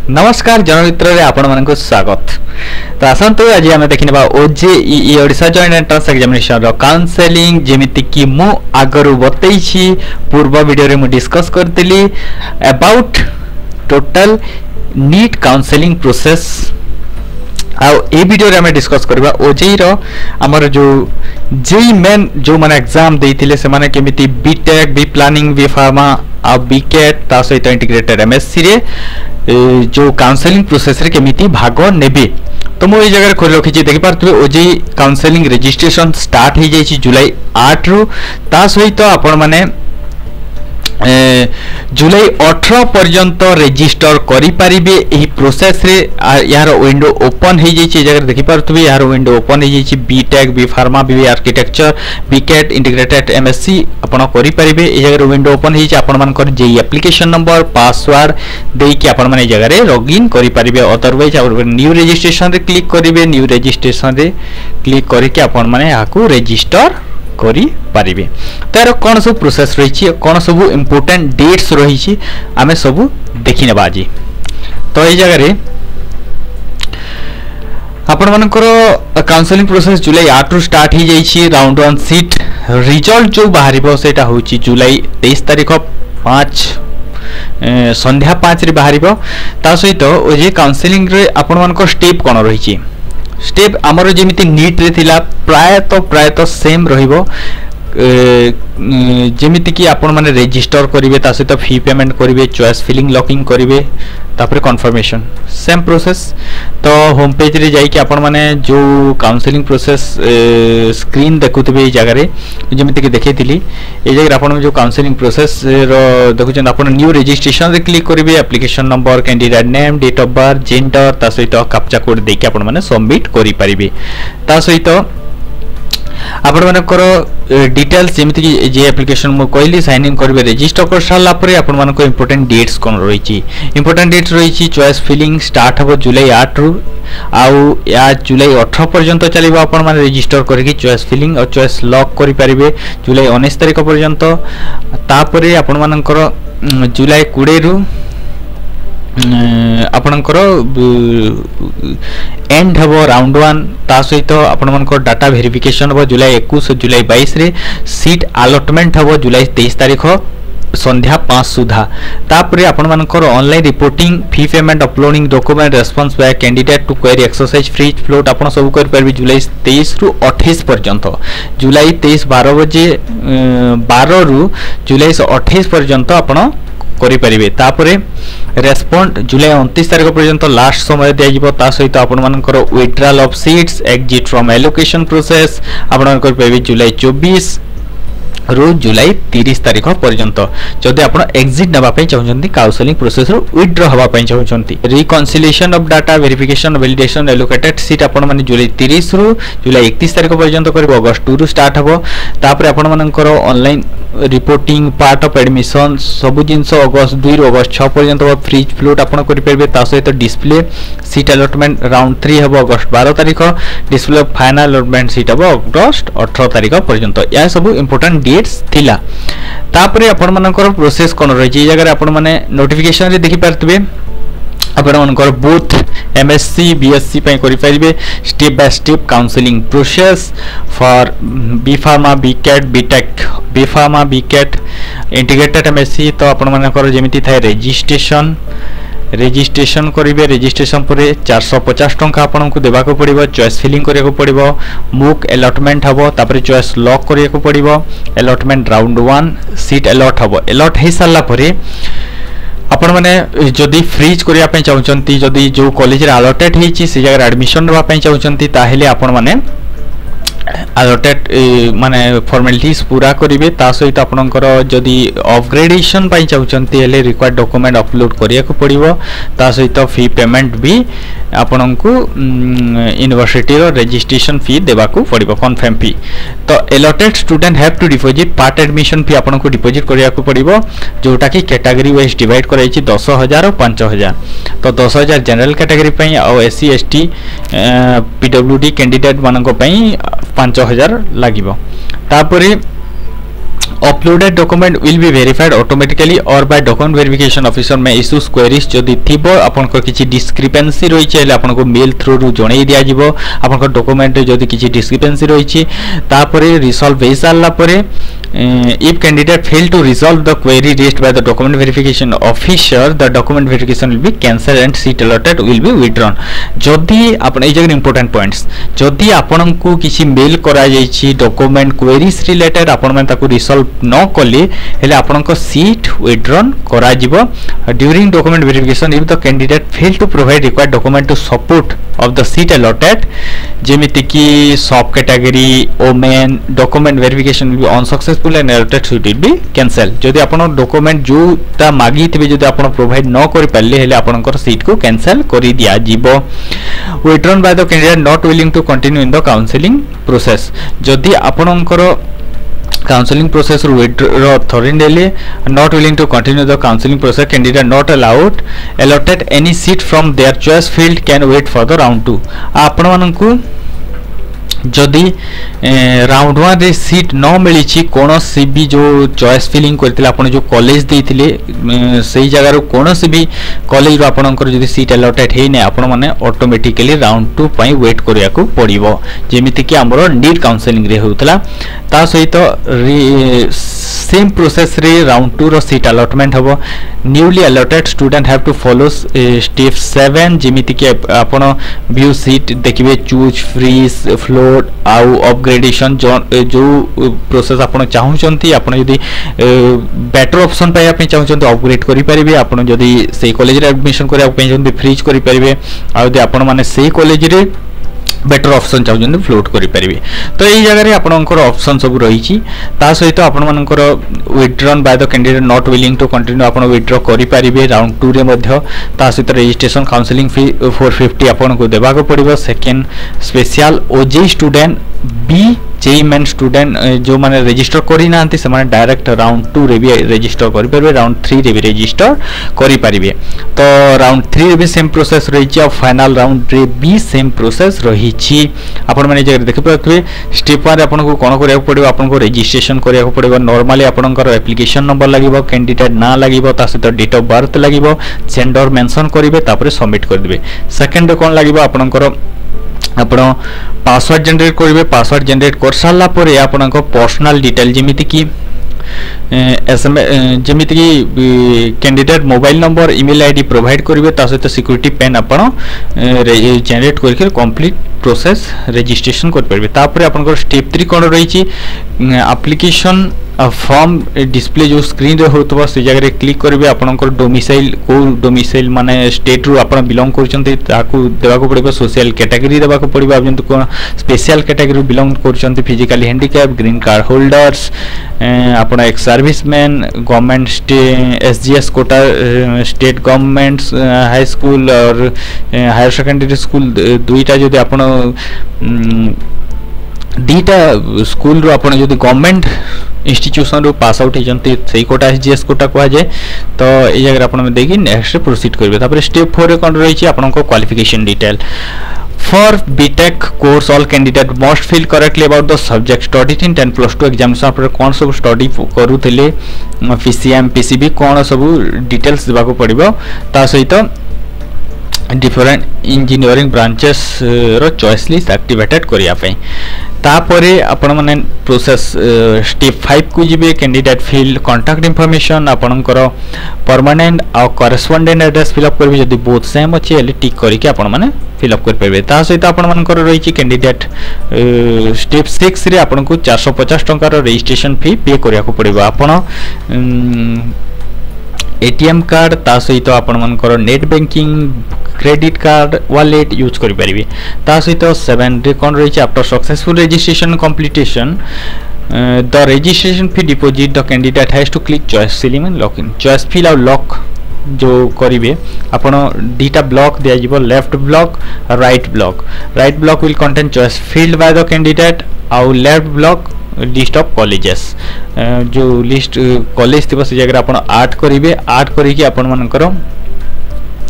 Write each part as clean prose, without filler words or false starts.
नमस्कार जनमित्र रे आपण मानक स्वागत। तो आसंतु आज आम देखा OJEE Odisha joint entrance examination counselling जेमिति कि मु आगरु बतैछि पूर्व वीडियो रे मु डिस्कस करतली about total NEET counselling process. आउ ए वीडियो रे हमें डिस्कस करबा ओजेई रो हमर जो जेई मेन जो माने एग्जाम देइथिले से माने केमिति BTech B planning B pharma आ बीकेट ता सहित इंटीग्रेटेड एमएससी रे जो काउंसलिंग प्रोसेस रे केमिति भाग नेबे। तो मु ए जगह खोल रखी देखि पारथुबे ओजेई काउंसलिंग रजिस्ट्रेशन स्टार्ट हो जाई जुलाई 8 रु ता सहित आपण माने जुलाई 18 पर्यंत रजिस्टर करि परिबे। एही प्रोसेस रे यार विंडो ओपन हो जाई जगह देखि पारथुबे यार विंडो ओपन हो जाई BTech B pharma B architecture बीकेट इंटीग्रेटेड एमएससी आपण करि परिबे। ए जगह विंडो ओपन हो जाई आपण मानकर जेई एप्लिकेशन नंबर पासवर्ड देई कि आपण माने जगह रे लॉगिन करि परिबे। अदरवाइज न्यू रजिस्ट्रेशन रे क्लिक करिवे। न्यू रजिस्ट्रेशन रे क्लिक करके आपण माने याकू रजिस्टर करि पारिबे। तार कोन सब प्रोसेस रही कोन सब इंपोर्टेंट डेट्स रही आमे सब देखि नेबा आज। तो ए जगह रे आपण मानकर काउंसलिंग प्रोसेस जुलाई 8 रु स्टार्ट हो जाई। राउंड 1 सीट रिजल्ट जो बाहरिबो सेटा होची जुलाई 23 तारिख 5 संध्या 5 रे बाहरिबो। ता सहित ओ जे काउंसलिंग रे आपण मानकर स्टेप कोन रही स्टेप आमर जेमिति नीट रे थिला प्रायतः सेम रहिबो। जेमिति कि आपण माने रजिस्टर करिवे ता सहित फी पेमेंट करिवे चॉइस फिलिंग लॉकिंग करिवे तापर कन्फर्मेशन सेम प्रोसेस। तो होम पेज रे जाई कि आपण माने जो काउंसलिंग प्रोसेस स्क्रीन देखुतबे ए जगह रे जेमिति कि देखैतिली ए जगह आपण जो काउंसलिंग प्रोसेस रो देखुचन आपण न्यू रजिस्ट्रेशन रे क्लिक करिवे। Application number candidate name date of birth gender ता सहित कैप्चा कोड देके आपण माने सबमिट करि परिबे। ता सहित आपण मानकर डिटेल्स जेमिति कि जे एप्लिकेशन मु कहली साइन इन करबे रजिस्टर कर साला परे आपण मानको इंपोर्टेंट डेट्स कोन रही इंपोर्टेंट डेट्स रही चॉइस फिलिंग स्टार्ट हो जुलाई 8 रु आउ या जुलाई 18 पर्यंत चलिबो। आपण माने रजिस्टर करके चॉइस फिलिंग और चॉइस लॉक करि परिबे जुलाई 19 तारिख पर्यंत। तापरे आपण मानकर जुलाई 20 रु आपणकर एंड हबो राउंड 1 ता सहित आपण मानकर डाटा वेरिफिकेशन हबो जुलाई 21 जुलाई 22 रे। सीट अलॉटमेंट हबो जुलाई 23 तारिख संध्या 5 सुधा। तापरे आपण मानकर online reporting fee payment uploading document response by candidate to query exercise free float आपण सब कर परबे जुलाई 23 रु 28 पर्यंत। जुलाई 23 12 बजे 12 रु जुलाई 28 पर्यंत आपण करि परिबे। तापरे रेस्पोंड जुलाई 29 तारिख पर्यंत लास्ट समय दिया जिवो। ता सहित आपण मानकर withdrawal of seats exit from allocation process आपण मानकर परबे जुलाई 24 रु जुलाई 30 तारिख पर्यंत। जदि आपण एग्जिट नबा पई चाहउछंती काउंसलिंग प्रोसेस रो विथड्रॉ हबा पई चाहउछंती reconciliation of data verification validation allocated seat आपण माने जुलाई 30 रु जुलाई 31 तारिख पर्यंत करबो। अगस्त 2 रु स्टार्ट हबो। तापर आपण मानकर online reporting part of admission सब जिंस अगस्त 2 रु अगस्त 6 पर्यंत फ्री फ्लोट आपण करि परबे। ता सहित डिस्प्ले सीट अलॉटमेंट राउंड 3 हबो अगस्त 12 तारिख। डिस्प्ले फाइनल अलॉटमेंट सीट हबो अगस्त 18 तारिख पर्यंत। या सब इंपोर्टेंट डेट्स थिला। तापरे आपण मानकर प्रोसेस कोन रही ए जगह आपण माने नोटिफिकेशन रे देखि पारतबे आपण मानकर बोथ एमएससी बीएससी पई करि परिबे। Step by step counselling process for B pharma बीकेट बीटेक बी फार्मा बीकेट इंटीग्रेटेड एमएससी। तो आपण मानकर जेमिति थाय रजिस्ट्रेशन करिवे। रजिस्ट्रेशन परे 450 टंका आपन को देबा को पड़िबो। चॉइस फिलिंग करिया को पड़िबो। मुक अलॉटमेंट हबो तापरे चॉइस लॉक करिया को पड़िबो। अलॉटमेंट राउंड 1 सीट अलॉट हबो। अलॉट हे साला परे आपण माने जदी फ्रीज करिया पय चाहउचंती जदी जो कॉलेज रे अलॉटेड हेची से जगह एडमिशन लेबा पय चाहउचंती ताहेले आपण माने अलॉटेड माने फॉर्मेलिटीज पूरा करिवे। ता सहित आपनकर जदी अपग्रेडेशन पय चाहउचंती हेले रिक्वायर्ड डॉक्यूमेंट अपलोड करिया को पड़िबो। ता सहित फी पेमेंट भी आपनकु यूनिवर्सिटी रो रजिस्ट्रेशन फी देबा को पड़िबो कन्फर्म फी। तो allotted student have to deposit part admission fee आपनकु डिपॉजिट करिया को पड़िबो जोटा कि कैटेगरी वाइज डिवाइड कराइछि 10000 और 5000। तो 10000 जनरल कैटेगरी पई और एससी एसटी पीडब्ल्यूडी कैंडिडेट मानको पई 5000 लागिबो। तापरे uploaded document will be verified automatically or by document verification officer may issue queries जदि थिबो आपन को किछि डिस्क्रिपेंसी रही छै आपन को मेल थ्रू रु जणै दिया जिवो आपन को डॉक्यूमेंट जदि किछि डिस्क्रिपेंसी रही छै तापरे रिजॉल्व हे साला परे if candidate fail to resolve the query raised by the document verification officer the document verification will be cancelled and seat allotted will be withdrawn जदि आपन ए जगह इंपोर्टेंट पॉइंट्स जदि आपन को किछि मेल करा जाय छी डॉक्यूमेंट क्वेरीज रिलेटेड आपन मन ताको रिजॉल्व न कले हेले आपन को सीट विथड्रॉन करा जिवो during document verification if the candidate fail to provide required document to support of the seat allotted जेमिति की sub category women document verification will be unsuccessful and allotted seat will be cancel जदि आपन document जो ता मागी थिबे जदि आपन provide न करि पाले हेले आपन को सीट को कैंसल करि दिया जिवो withdrawn by the candidate not willing to continue in the counseling process जदि आपनकर counseling process withdraw thoroughly not willing to continue the counseling process candidate not allotted any seat from their choice field can wait for the round 2 आपण मानकु जदि round 1 रे seat न मिली कोनोसी भी जो choice filling करथिले आपण जो कॉलेज देथिले सही जगह रो कोनोसी भी कॉलेज रो आपनकर जदि सीट अलॉटेड हे नै आपण माने ऑटोमेटिकली राउंड 2 पई वेट करिया को पड़िबो जेमिति कि हमरो नीट काउंसलिंग रे होतला ता सहित सेम प्रोसेस रे राउंड 2 रो सीट अलॉटमेंट हबो newly allotted student have to follow step 7 जेमिति कि आपण व्यू सीट देखिबे चूज फ्रीज फ्लोट आउ अपग्रेडेशन जो प्रोसेस आपण चाहउचंती आपण यदि बेटर ऑप्शन पाया पे चाहउचंती अपग्रेड करि परिबे आपण यदि सेही कॉलेज रे एडमिशन करिया पे चाहउचंती फ्रीज करि परिबे आ यदि आपण माने सेही कॉलेज रे बेटर ऑप्शन चाहउचंती फ्लोट करि परिबे तो एई जगह रे आपनकर ऑप्शन सब रही छी ता सहित आपण मानकर withdrawn by the candidate not willing to continue आपण विथड्रॉ करि परिबे राउंड 2 रे मध्ये ता सहित रजिस्ट्रेशन काउंसलिंग फी 450 आपण को देबा को पड़िबो सेकंड स्पेशल ओजे स्टूडेंट बी जेई मेन स्टूडेंट जो माने रजिस्टर करि नांती से माने डायरेक्ट राउंड 2 रे भी रजिस्टर करि परबे राउंड 3 रे भी रजिस्टर करि परिबे तो राउंड 3 रे भी सेम प्रोसेस रही छी और फाइनल राउंड रे भी सेम प्रोसेस रही छी आपण माने जे देखि परबे स्टेप 1 रे आपण को कोन करिया पड़िबो आपण को रजिस्ट्रेशन करिया पड़िबो नॉर्मली आपनकर एप्लीकेशन नंबर लागिबो कैंडिडेट ना लागिबो ता सहित डेट ऑफ बर्थ लागिबो जेंडर मेंशन करिवे तापर सबमिट कर दिबे सेकंड रे कोन लागिबो आपनकर आपण पासवर्ड जनरेट करिवे पासवर्ड जनरेट कर साला परे आपनक पर्सनल डिटेल जेमिति की एसएमएस जेमिति की candidate mobile number email ID provide करिवे ता सहित सिक्योरिटी पेन आपण जनरेट करके कंप्लीट प्रोसेस रजिस्ट्रेशन कर परबे तापर आपनकर स्टेप 3 कोन रही छी एप्लीकेशन फॉर्म डिस्प्ले जो स्क्रीन रे होतबो से जगह रे क्लिक करबे आपनकर डोमिसाइल को डोमिसाइल माने स्टेट रु आपण बिलोंग करचंती ताकू देबा को पड़िबो सोशल कैटेगरी देबा को पड़िबो आप जंतु कोन स्पेशल कैटेगरी बिलोंग करचंती physically handicap green card holders आपण ex serviceman government SGS quota state governments high school और हायर सेकेंडरी स्कूल दुईटा जदि आपण दीटा स्कूल रो आपण जदि गवर्नमेंट इंस्टीट्यूशन रो पास आउट हेजंती सेही कोटा एसजीएस कोटा को जाय तो ए जगह आपण में देगी नेक्स्ट प्रोसीड करबे तापर स्टेप 4 रे कोन रही छी आपण को qualification detail For BTech course, all candidate must fill correctly about the subject studied in 10 plus 2 examination पर कौन सब स्टडी करूथिले PCM PCB कौन सब डिटेल्स देबा को पड़िबो ता सहित डिफरेंट इंजीनियरिंग ब्रांचेस रो चॉइस लिस्ट एक्टिवेटेड करिया पे तापरे आपण माने प्रोसेस स्टेप 5 को जिबे कैंडिडेट फिल कांटेक्ट इंफॉर्मेशन आपनकर परमानेंट आ करेस्पोंडेंट एड्रेस फिल अप करबे जदी बोथ सेम अछि एले टिक करि के आपण माने फिल अप कर परबे ता सहित आपण मानकर रही छी कैंडिडेट स्टेप 6 रे आपण को 450 टंका रो रजिस्ट्रेशन फी पे करिया को पड़िबो आपण एटीएम कार्ड ता सहित आपण मानकर net banking credit card wallet use करि परिबे ता सहित 7 रे कोन रही छी after successful registration completion the registration fee deposit the candidate has to click choice filling and lock in choice fill और लॉक जो करिवे आपण डीटा ब्लॉक दिया जिवो left block right block will contain choice filled by the candidate और left block list of colleges जो list college थिबो से जगह आपण ऐड करिवे ऐड करी कि आपण मानकर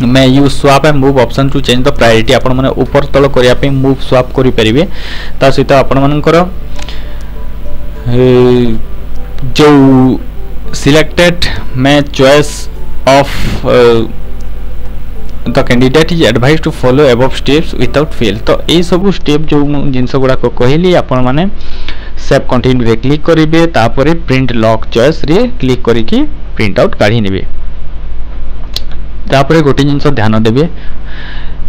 मैं use swap and move option to change the priority आपण माने ऊपर तळ करिया पे मूव स्वैप करि परिवे ता सहित आपण मानकर जो सिलेक्टेड में choice of the candidate is advise to follow above steps without fail. तो ये सब स्टेप जो जिनस गुड़ा कहली आपण माने सेव कंटिन्यू रे क्लिक करेंगे, तापर प्रिंट लॉक चॉइस रे क्लिक करके प्रिंट आउट काढ़ी नेबे। तापर गोटे जिनस ध्यान देबे,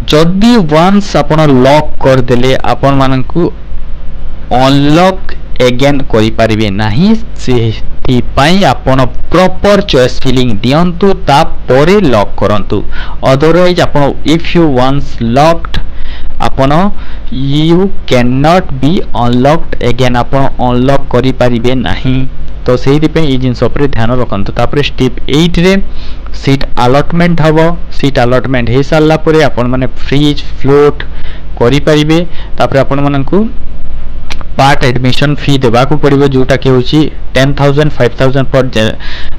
जदि वंस आपण लॉक कर देले आपण मानकू अनलॉक एगेन करि पारिबे नाही, से पाई आपण प्रॉपर चॉइस फिलिंग दियंतु तापरे लॉक करंतु। अदरवाइज आपण इफ यू वंस लॉक्ड आपण you can not be unlocked again, आपण अनलॉक करि पारिबे नाही। तो सेहि पे ई जिंस ऊपर ध्यान रखंतु। तापर स्टेप 8 रे सीट अलॉटमेंट हबो। सीट अलॉटमेंट हे साला परे आपण माने फ्रीज फ्लोट करि पारिबे। तापर आपण मानकू पार्ट एडमिशन फी देवा को पड़िबो, जोटा के होची 10,000 5,000 पर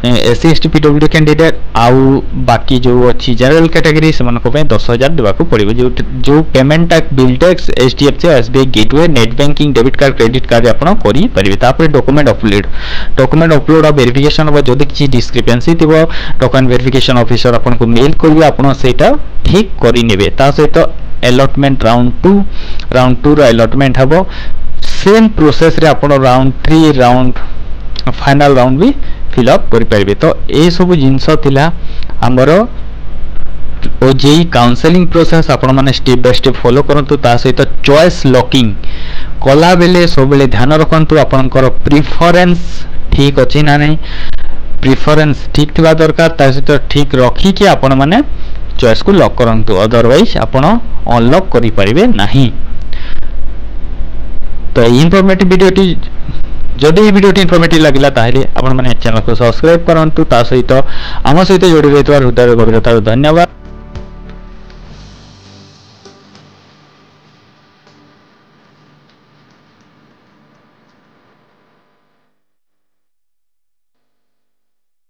एससी एसटी पीडब्ल्यू कैंडिडेट, आउ बाकी जो अच्छी जनरल कैटेगरी से मानको पे 10,000 देवा को पड़िबो। जो payment tax bill tax HDFC SBI gateway net banking debit card credit card आपण करि परिबे। तापर डॉक्यूमेंट अपलोड और वेरिफिकेशन हो, जदि किछि डिस्क्रिपेंसी थिबो डॉक्यूमेंट वेरिफिकेशन ऑफिसर आपण को मेल करबे, आपण सेटा ठीक करि नेबे। ता सहित अलॉटमेंट राउंड 2 रो अलॉटमेंट हबो। सेम प्रोसेस रे आपण राउंड 3 राउंड फाइनल राउंड भी फिल अप करि परिबे। तो ए सब जिंस थिला हमर ओजेई काउंसलिंग प्रोसेस, आपण माने स्टेप बाय स्टेप फॉलो करंतु। ता सहित चॉइस लॉकिंग कला बेले सब बेले ध्यान रखंतु आपनकर प्रेफरेंस ठीक अछि ना नहीं, प्रेफरेंस ठीक थिबा दरकार। ता सहित ठीक रखी के आपण माने चॉइस को लॉक करंतु, अदरवाइज आपण अनलॉक करि परिबे नाही। तो इनफॉर्मेटिव वीडियोटी जदि वीडियोटी इनफॉर्मेटिव लगिला ताहेले आपण माने चैनल को सब्सक्राइब करंतु। ता सहित आम सहित जोड़ी रहथिबार हृदय गभीरतार धन्यवाद।